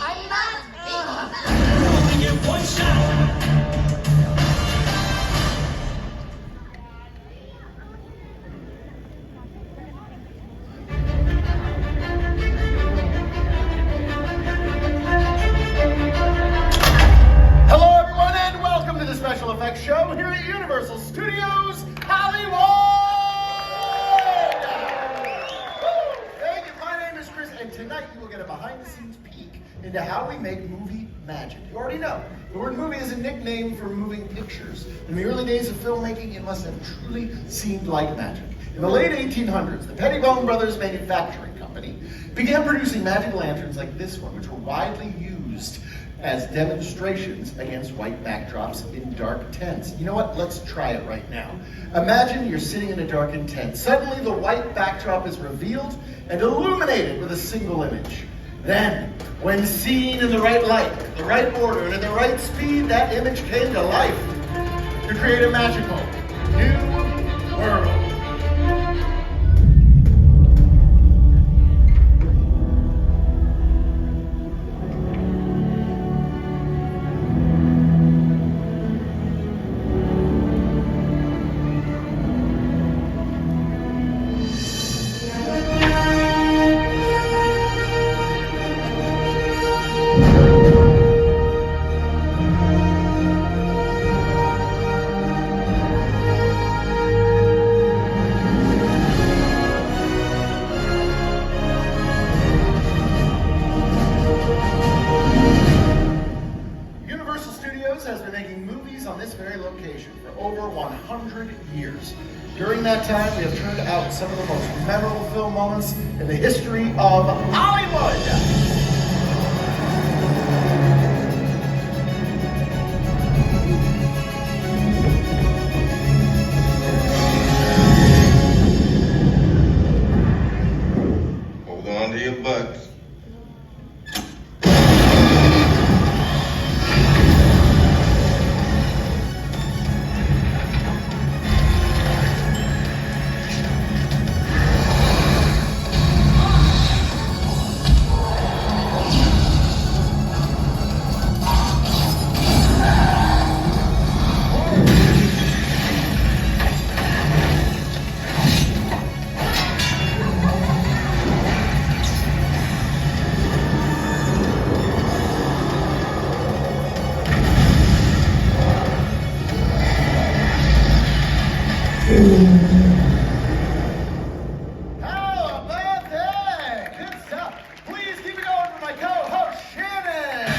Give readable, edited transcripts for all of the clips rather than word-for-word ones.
I'm not. You only get one shot. Hello, everyone, and welcome to the special effects show here at Universal Studios Hollywood. Thank you. My name is Chris, and tonight you will get a behind-the-scenes peek into how we make movie magic. You already know the word movie is a nickname for moving pictures. In the early days of filmmaking, it must have truly seemed like magic. In the late 1800s, the Pettibone Brothers Manufacturing Company began producing magic lanterns like this one, which were widely used as demonstrations against white backdrops in dark tents. You know what? Let's try it right now. Imagine you're sitting in a darkened tent. Suddenly, the white backdrop is revealed and illuminated with a single image. Then, when seen in the right light, the right order, and at the right speed, that image came to life to create a magical new world. Has been making movies on this very location for over 100 years. During that time, we have turned out some of the most memorable film moments in the history of Hollywood. Hold on to your butts. How about that? Good stuff. Please keep it going for my co-host, Shannon.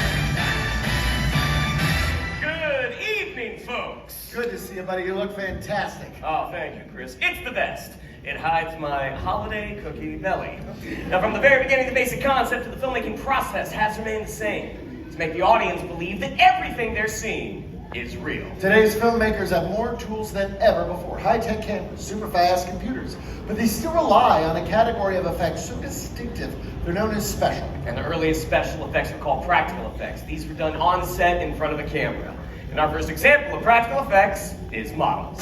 Good evening, folks. Good to see you, buddy. You look fantastic. Oh, thank you, Chris. It's the best. It hides my holiday cookie belly. Now, from the very beginning, the basic concept of the filmmaking process has remained the same. To make the audience believe that everything they're seeing is real. Today's filmmakers have more tools than ever before. High-tech cameras, super fast computers, but they still rely on a category of effects so distinctive, they're known as special. And the earliest special effects were called practical effects. These were done on set in front of a camera. And our first example of practical effects is models.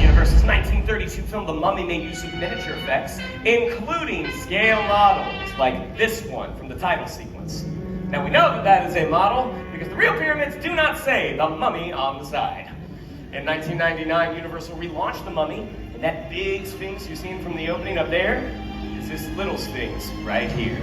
Universal's 1932 film The Mummy made use of miniature effects, including scale models like this one from the title sequence. Now we know that that is a model because the real pyramids do not say The Mummy on the side. In 1999, Universal relaunched The Mummy, and that big Sphinx you're seeing from the opening up there is this little Sphinx right here.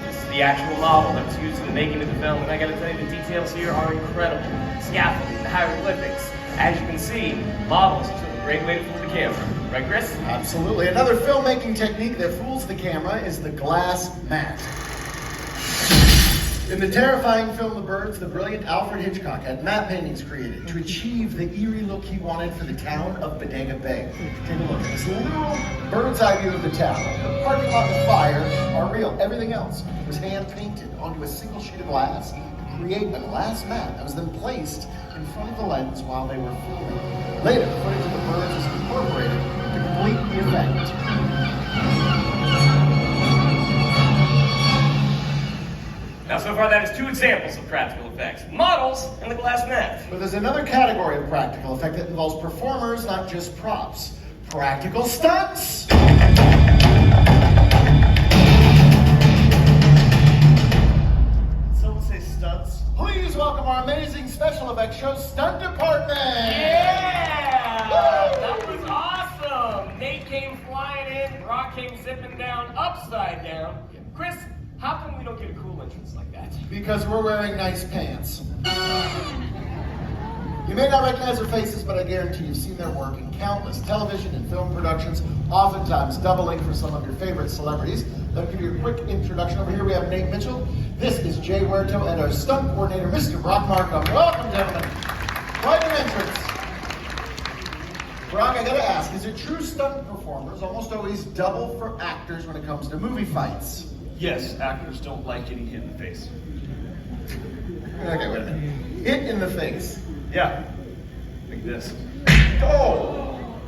This is the actual model that was used in the making of the film, and I gotta tell you, the details here are incredible. Scaffolding, the hieroglyphics. As you can see, models took a great way to fool the camera. Right, Chris? Absolutely. Another filmmaking technique that fools the camera is the glass mask. In the terrifying film The Birds, the brilliant Alfred Hitchcock had matte paintings created to achieve the eerie look he wanted for the town of Bodega Bay. Take a look at this literal bird's eye view of the town. The parking lot and fire are real. Everything else was hand painted onto a single sheet of glass to create a glass mat that was then placed in front of the lens while they were filming. Later, footage of the birds was incorporated to complete the effect. Now, so far that is 2 examples of practical effects. Models and the glass net. But there's another category of practical effect that involves performers, not just props. Practical stunts! Someone say stunts. Please welcome our amazing special effects show stunt department! Yeah! That was awesome! Nate came flying in, Brock came zipping down upside down. Chris, how come we don't get a cool entrance like that? Because we're wearing nice pants. You may not recognize their faces, but I guarantee you've seen their work in countless television and film productions, oftentimes doubling for some of your favorite celebrities. Let me give you a quick introduction. Over here we have Nate Mitchell. This is Jay Huerto and our stunt coordinator, Mr. Brock Markham. Welcome, gentlemen. Quite an entrance. Brock, I gotta ask, is it true stunt performers almost always double for actors when it comes to movie fights? Yes, actors don't like getting hit in the face. Okay, wait a minute. Hit in the face. Yeah, like this. Oh!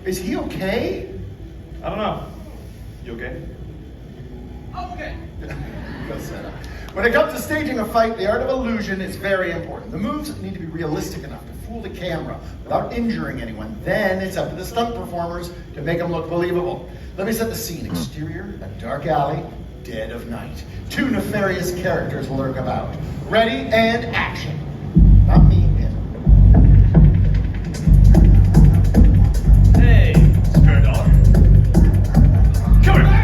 Is he okay? I don't know. You okay? Okay. Go set up. When it comes to staging a fight, the art of illusion is very important. The moves need to be realistic enough to fool the camera without injuring anyone. Then it's up to the stunt performers to make them look believable. Let me set the scene. Exterior, a dark alley, dead of night. 2 nefarious characters lurk about. Ready and action. Not me, him. Hey, spare dog. Come here.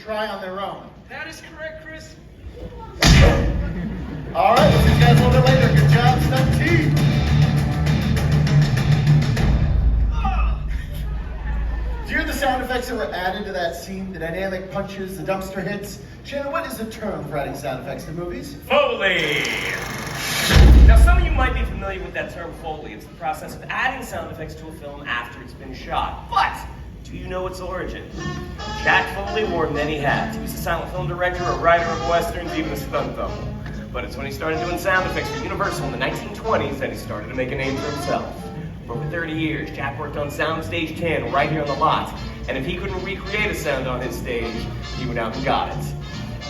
Try on their own. That is correct, Chris. All right, we'll see you guys a little bit later. Good job, stunt team. Do you hear the sound effects that were added to that scene? The dynamic punches, the dumpster hits. Shannon, what is the term for adding sound effects to movies? Foley! Now, some of you might be familiar with that term Foley. It's the process of adding sound effects to a film after it's been shot. But do you know its origin? Jack Foley wore many hats. He was a silent film director, a writer of westerns, even a stunt double. But it's when he started doing sound effects for Universal in the 1920s that he started to make a name for himself. For over 30 years, Jack worked on Soundstage 10 right here on the lot. And if he couldn't recreate a sound on his stage, he went out and got it.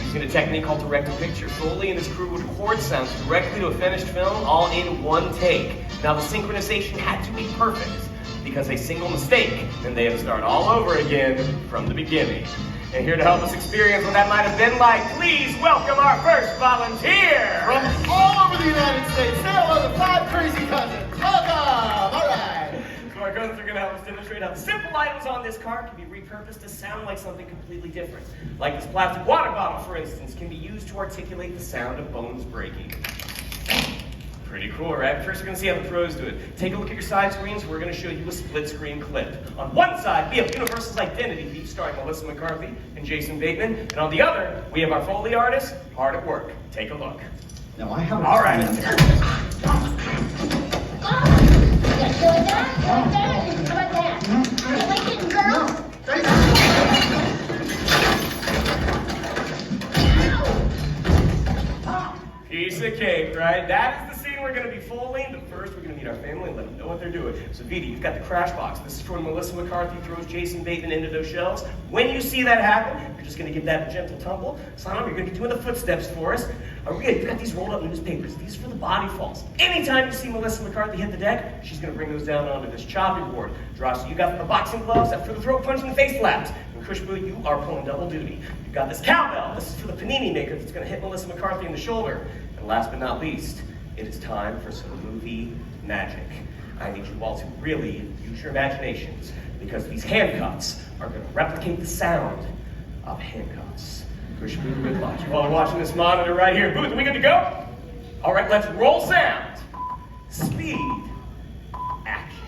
Using a technique called direct-to-picture, Foley and his crew would record sounds directly to a finished film, all in one take. Now, the synchronization had to be perfect, because a single mistake, then they had to start all over again from the beginning. And here to help us experience what that might have been like, please welcome our first volunteer! From all over the United States, say hello to 5 crazy cousins. Welcome! All right. So our cousins are going to help us demonstrate how the simple items on this card can be repurposed to sound like something completely different. Like this plastic water bottle, for instance, can be used to articulate the sound of bones breaking. Pretty cool, right? First, we're going to see how the pros do it. Take a look at your side screens. We're going to show you a split-screen clip. On one side, we have Universal's Identity Thief starring Melissa McCarthy and Jason Bateman. And on the other, we have our Foley artist, hard at work. Take a look. Now I have. All right. Piece of cake, right? That is the scene we're going to be folding, but first we're going to meet our family and let them know what they're doing. So, Viti, you've got the crash box. This is when Melissa McCarthy throws Jason Bateman into those shelves. When you see that happen, you're just going to give that a gentle tumble. Sana, you're going to be doing the footsteps for us. You've got these rolled up newspapers. These are for the body falls. Anytime you see Melissa McCarthy hit the deck, she's going to bring those down onto this chopping board. Dross, you got the boxing gloves. That's for the throat punch and the face slaps. And Kushbu, you are pulling double duty. You've got this cowbell. This is for the panini maker that's going to hit Melissa McCarthy in the shoulder. And last but not least, it is time for some movie magic. I need you all to really use your imaginations because these handcuffs are going to replicate the sound of handcuffs. Push Booth with watch. You all are watching this monitor right here. Booth, are we good to go? All right, let's roll sound. Speed. Action.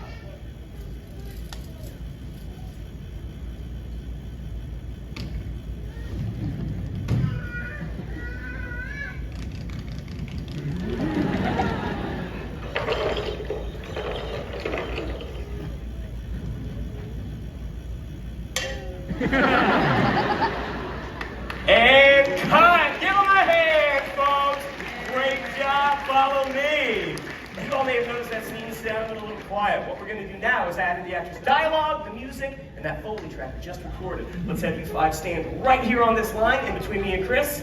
And cut! Give them a hand, folks! Great job, follow me! You all may have noticed that scene sounded a little quiet. What we're going to do now is add in the actor's dialogue, the music, and that Foley track we just recorded. Let's have you five stand right here on this line in between me and Chris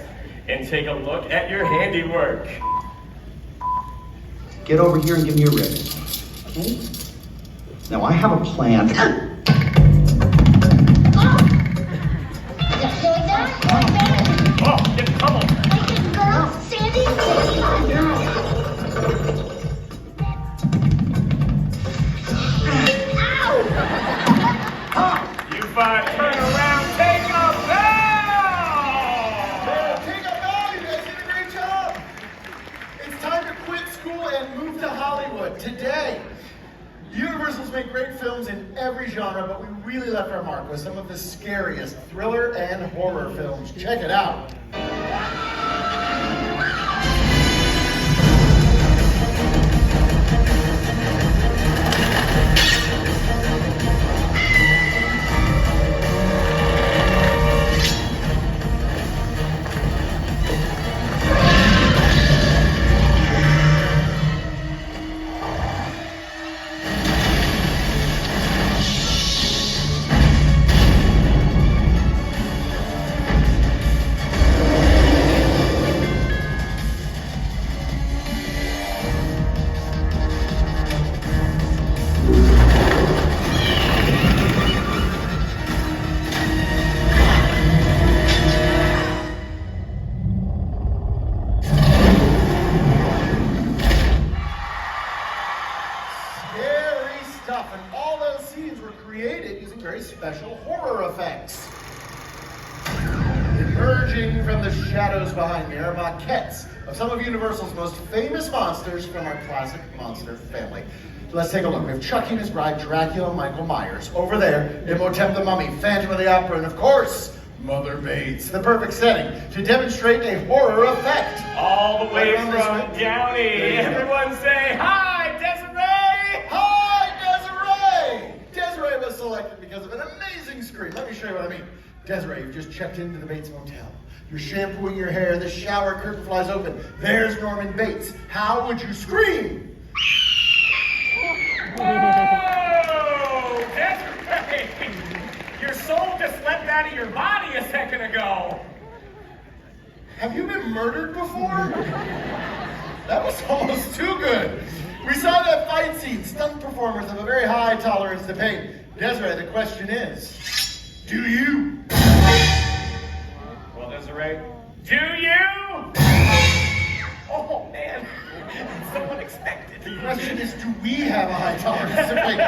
and take a look at your handiwork. Get over here and give me a rib. Okay? Now I have a plan. Oh, get come on! You five, turn around, take a bow! Take a bow, you guys did a great job. It's time to quit school and move to Hollywood today. Universal's make great films in every genre, but we really left our mark with some of the scariest thriller and horror films. Check it out. Scary stuff, and all those scenes were created using very special horror effects. Emerging from the shadows behind me are maquettes of some of Universal's most famous monsters from our classic monster family. So let's take a look. We have Chucky and his bride, Dracula, Michael Myers. Over there, Imhotep the Mummy, Phantom of the Opera, and of course, Mother Bates. The perfect setting to demonstrate a horror effect. All the way Right around this from way. Downey. Everyone say hi, Desiree! Hi, Desiree! Desiree was selected because of an amazing scream. Let me show you what I mean. Desiree, you've just checked into the Bates Motel. You're shampooing your hair, the shower curtain flies open. There's Norman Bates. How would you scream? Whoa! Desiree! Your soul just leapt out of your body a second ago. Have you been murdered before? That was almost too good. We saw that fight scene. Stunt performers have a very high tolerance to pain. Desiree, the question is, do you? Well, Desiree, do you? Oh, man. So unexpected. The question is, do we have a high tolerance to pain?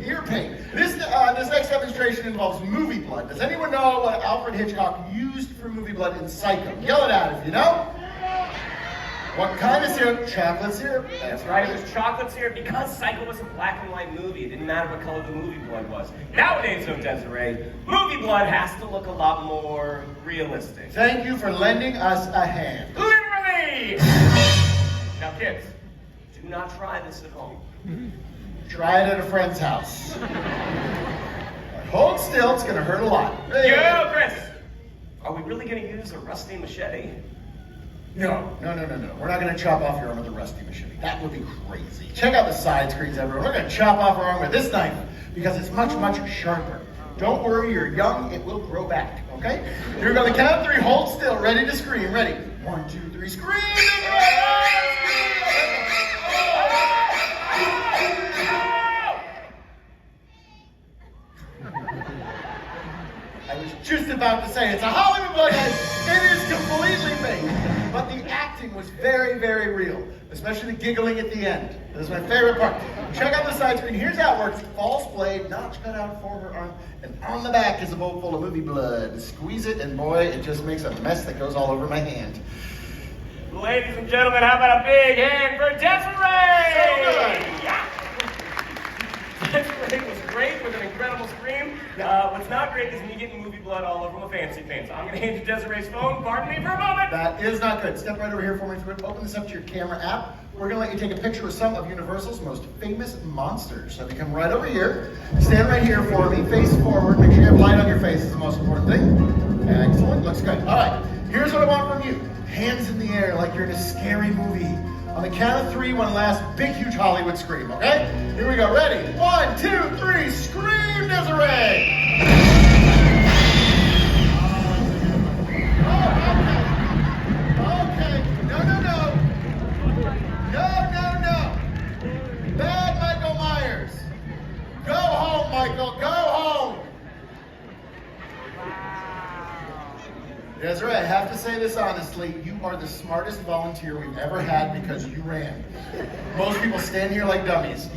Ear pain. This next demonstration involves movie blood. Does anyone know what Alfred Hitchcock used for movie blood in Psycho? Yell it out if you know. What kind of syrup? Chocolate syrup. That's right, it was chocolate syrup because Psycho was a black and white movie. It didn't matter what color the movie blood was. Nowadays, though, Desiree, movie blood has to look a lot more realistic. Thank you for lending us a hand. Literally! Now, kids, do not try this at home. Try it at a friend's house. Hold still, it's gonna hurt a lot. Yo, Chris! Are we really gonna use a rusty machete? No. We're not gonna chop off your arm with a rusty machete. That would be crazy. Check out the side screens, everyone. We're gonna chop off our arm with this knife because it's much, much sharper. Don't worry, you're young, it will grow back, okay? You're gonna count of 3, hold still, ready to scream. Ready? 1, 2, 3, scream! I wish just about to say. It's a Hollywood blood, guys. It is completely fake. But the acting was very, very real, especially the giggling at the end. This is my favorite part. Check out the side screen. Here's how it works. False blade, notch cut out for her arm, and on the back is a bowl full of movie blood. Squeeze it, and boy, it just makes a mess that goes all over my hand. Ladies and gentlemen, how about a big hand for Desiree? So good. Yeah. Desiree was great with an incredible scream. What's not great is me getting movie blood all over my fancy pants. I'm going to hand you Desiree's phone. Pardon me for a moment. That is not good. Step right over here for me. Open this up to your camera app. We're going to let you take a picture with some of Universal's most famous monsters. So if you come right over here, stand right here for me, face forward. Make sure you have light on your face is the most important thing. Excellent. Looks good. All right. Here's what I want from you. Hands in the air like you're in a scary movie. On the count of 3, one last big, huge Hollywood scream, okay? Here we go. Ready? 1, 2, 3. Scream, Desiree! Okay. No. Bad Michael Myers. Go home, Michael. Go home. Desiree, I have to say this honestly. You are the smartest volunteer we've ever had because you ran. Most people stand here like dummies.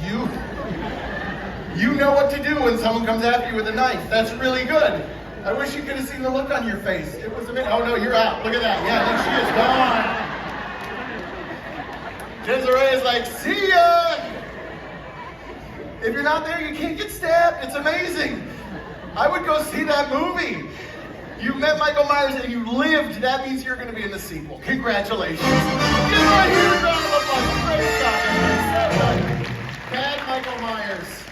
You know what to do when someone comes after you with a knife. That's really good. I wish you could have seen the look on your face. It was amazing. Oh no, you're out. Look at that. Yeah, there she is. Gone. Desiree is like, see ya! If you're not there, you can't get stabbed. It's amazing. I would go see that movie. You met Michael Myers and you lived. That means you're going to be in the sequel. Congratulations. Give her a huge round of applause. Great job. Bad Michael Myers.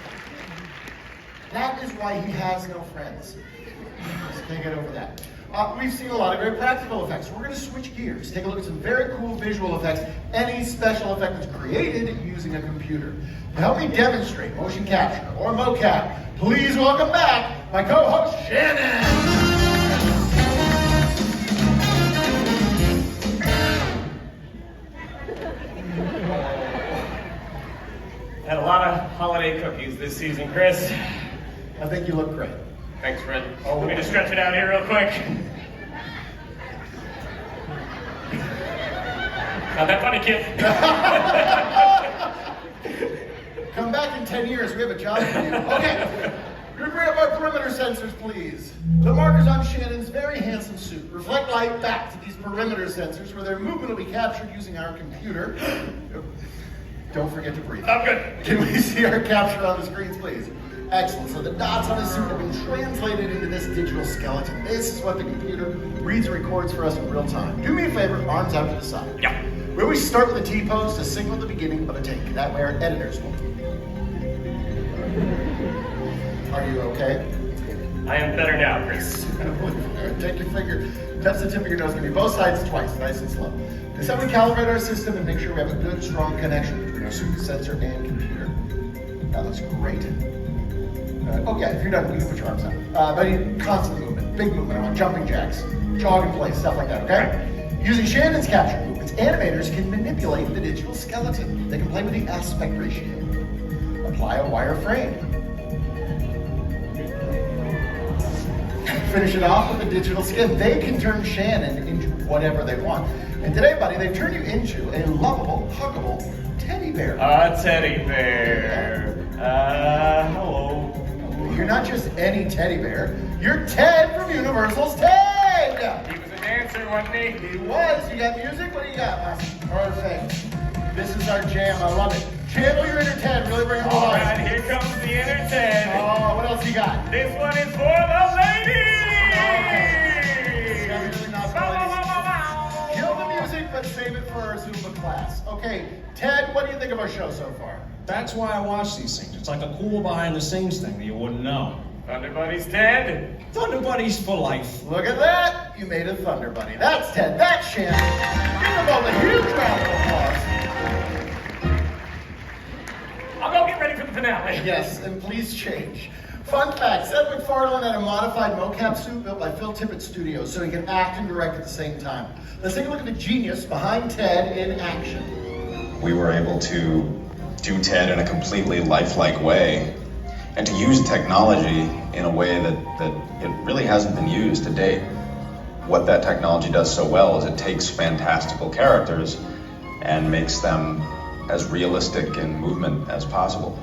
That is why he has no friends. Just can't get over that. We've seen a lot of very practical effects. We're going to switch gears. Take a look at some very cool visual effects. Any special effect that's created using a computer. To help me demonstrate motion capture or mocap, please welcome back my co-host Shannon. Had a lot of holiday cookies this season, Chris. I think you look great. Thanks, Fred. Let me just stretch it out here real quick. Not that funny, kid. Come back in 10 years. We have a job for you. Okay. We're bring up our perimeter sensors, please. The markers on Shannon's very handsome suit reflect light back to these perimeter sensors where their movement will be captured using our computer. Don't forget to breathe. I'm good. Can we see our capture on the screens, please? Excellent. So the dots on the suit have been translated into this digital skeleton. This is what the computer reads and records for us in real time. Do me a favor, arms out to the side. Yeah. We always start with a T-pose to signal the beginning of a take. That way our editors will. Are you okay? I am better now, Chris. Take your finger, touch the tip of your nose, give me both sides twice, nice and slow. This is how we calibrate our system and make sure we have a good, strong connection between our suit, sensor, and computer. That looks great. If you're done, you can put your arms out. But I need constant movement, big movement. I want jumping jacks, jog in place, stuff like that, okay? Using Shannon's capture movements, animators can manipulate the digital skeleton. They can play with the aspect ratio, apply a wireframe, finish it off with a digital skin. They can turn Shannon into whatever they want. And today, buddy, they've turned you into a lovable, huggable teddy bear. A teddy bear. Hello. You're not just any teddy bear. You're Ted from Universal's Ted! He was a dancer, wasn't he? He was. You got music? What do you got, man? Perfect. This is our jam. I love it. Channel your inner Ted. Really bring it to All life. right, here comes the inner Ted. Oh, what else you got? This one is for the ladies! Really not for ladies. Kill the music, but save it for our Zumba class. Okay, Ted, what do you think of our show so far? That's why I watch these things. It's like a cool behind-the-scenes thing that you wouldn't know. Thunder Buddies Ted. Thunder Buddies for life. Look at that. You made a Thunder Buddy. That's Ted. That's Shannon. Give them both a huge round of applause. I'll go get ready for the finale. Yes, and please change. Fun fact, Seth MacFarlane had a modified mocap suit built by Phil Tippett Studios so he can act and direct at the same time. Let's take a look at the genius behind Ted in action. We were able to do Ted in a completely lifelike way. and to use technology in a way that it really hasn't been used to date. What that technology does so well is it takes fantastical characters and makes them as realistic in movement as possible.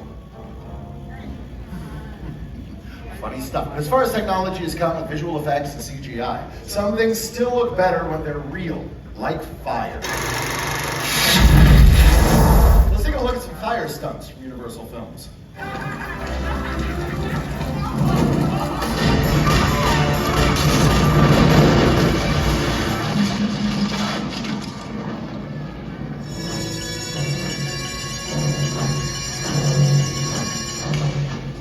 Funny stuff. As far as technology is concerned, visual effects and CGI, some things still look better when they're real, like fire. Let's take a look at some fire stunts from Universal Films.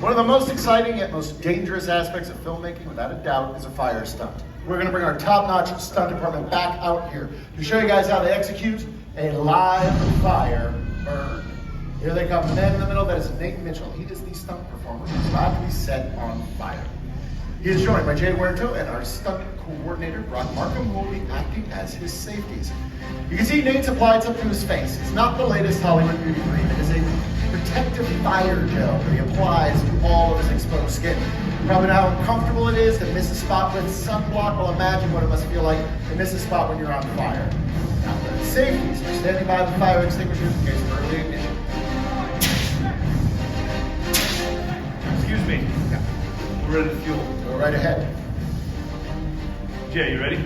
One of the most exciting yet most dangerous aspects of filmmaking, without a doubt, is a fire stunt. We're going to bring our top-notch stunt department back out here to show you guys how they execute a live fire burn. Here they come. The man in the middle, that is Nate Mitchell. He is the stunt performer who's about to be set on fire. He is joined by Jay Huerto and our stunt coordinator, Brock Markham, who will be acting as his safeties. You can see Nate's applied something to his face. It's not the latest Hollywood beauty cream. It is a protective fire gel that he applies to all of his exposed skin. You probably know how uncomfortable it is to miss a spot with sunblock. Well, imagine what it must feel like to miss a spot when you're on fire. Now, the safeties are standing by the fire extinguishers in case of early ignition. Excuse me. We're ready to fuel. Go right ahead. Jay, you ready?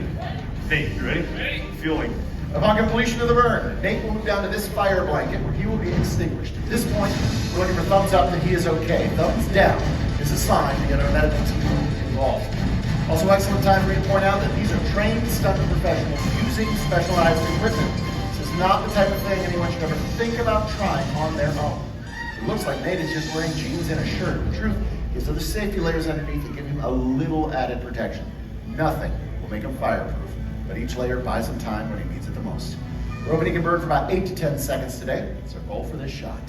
Nate, you ready? Ready. Fueling. Upon completion of the burn, Nate will move down to this fire blanket where he will be extinguished. At this point, we're looking for thumbs up that he is okay. Thumbs down is a sign to get our medical team involved. Also, excellent time for me to point out that these are trained stunt professionals using specialized equipment. This is not the type of thing anyone should ever think about trying on their own. It looks like Nate is just wearing jeans and a shirt. The truth is that the safety layers underneath that give him a little added protection. Nothing will make him fireproof, but each layer buys him time when he needs it the most. We're hoping he can burn for about 8 to 10 seconds today. That's our goal for this shot.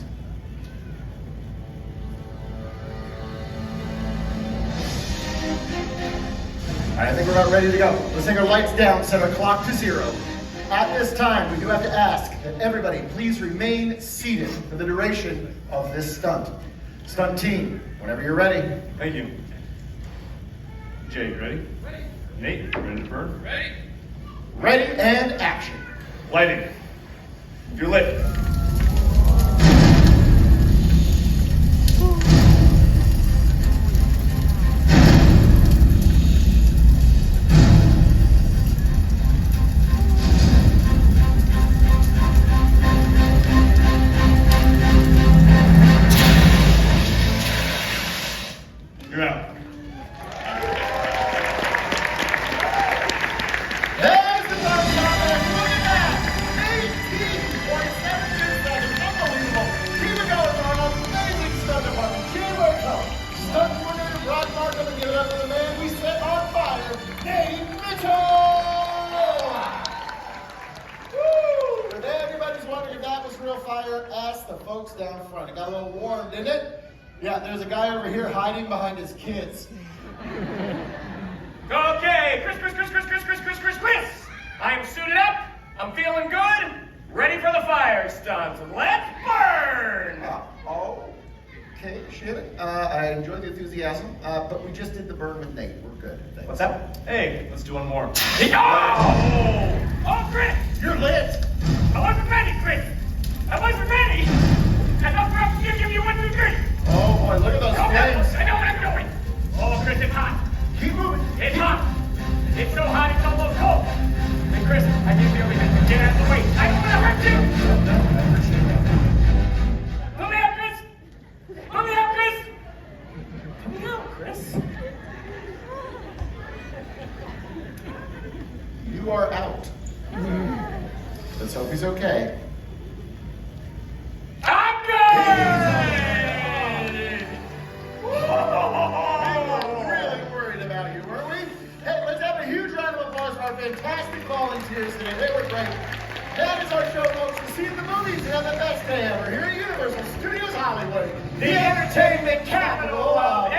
All right, I think we're about ready to go. Let's take our lights down, set our clock to 0. At this time, we do have to ask that everybody please remain seated for the duration of this stunt. Stunt team, whenever you're ready. Thank you. Jay, you ready? Ready. Nate, you ready to burn? Ready. Ready and action. Lighting. You're lit. You're out. There's the thumbs up, and look at that! 18.72 seconds, unbelievable. Keep it going for our amazing stunt department. Jay Huerto, stunt coordinator Brock Markham, and give it up to the man we set on fire, Nate Mitchell! Woo! If anybody's wondering if that was real fire, ask the folks down front. It got a little warm, didn't it? Yeah, there's a guy over here hiding behind his kids. Okay, Chris. I'm suited up. I'm feeling good. Ready for the fire stunt. Let's burn! Okay, Shannon. I enjoyed the enthusiasm, but we just did the burn with Nate. We're good. Thanks. What's that? Hey, let's do one more. Oh, Chris! You're lit. I wasn't ready, Chris. I wasn't ready. I thought perhaps you'd give you 1, 2, 3. Oh boy, look at those flames. I know what I'm doing. Oh, Chris, it's hot. Keep moving. It's hot. It's so hot, it's almost cold. Hey, Chris, I need to be able to get out of the way. I don't want to hurt you. Let me out, Chris. Let me out, Chris. Let me out, Chris. You are out. Let's hope he's okay. I'm good. Really worried about you, weren't we? Hey, let's have a huge round of applause for our fantastic volunteers today. They were great. That is our show, folks. To see the movies and have the best day ever here at Universal Studios Hollywood, the entertainment capital of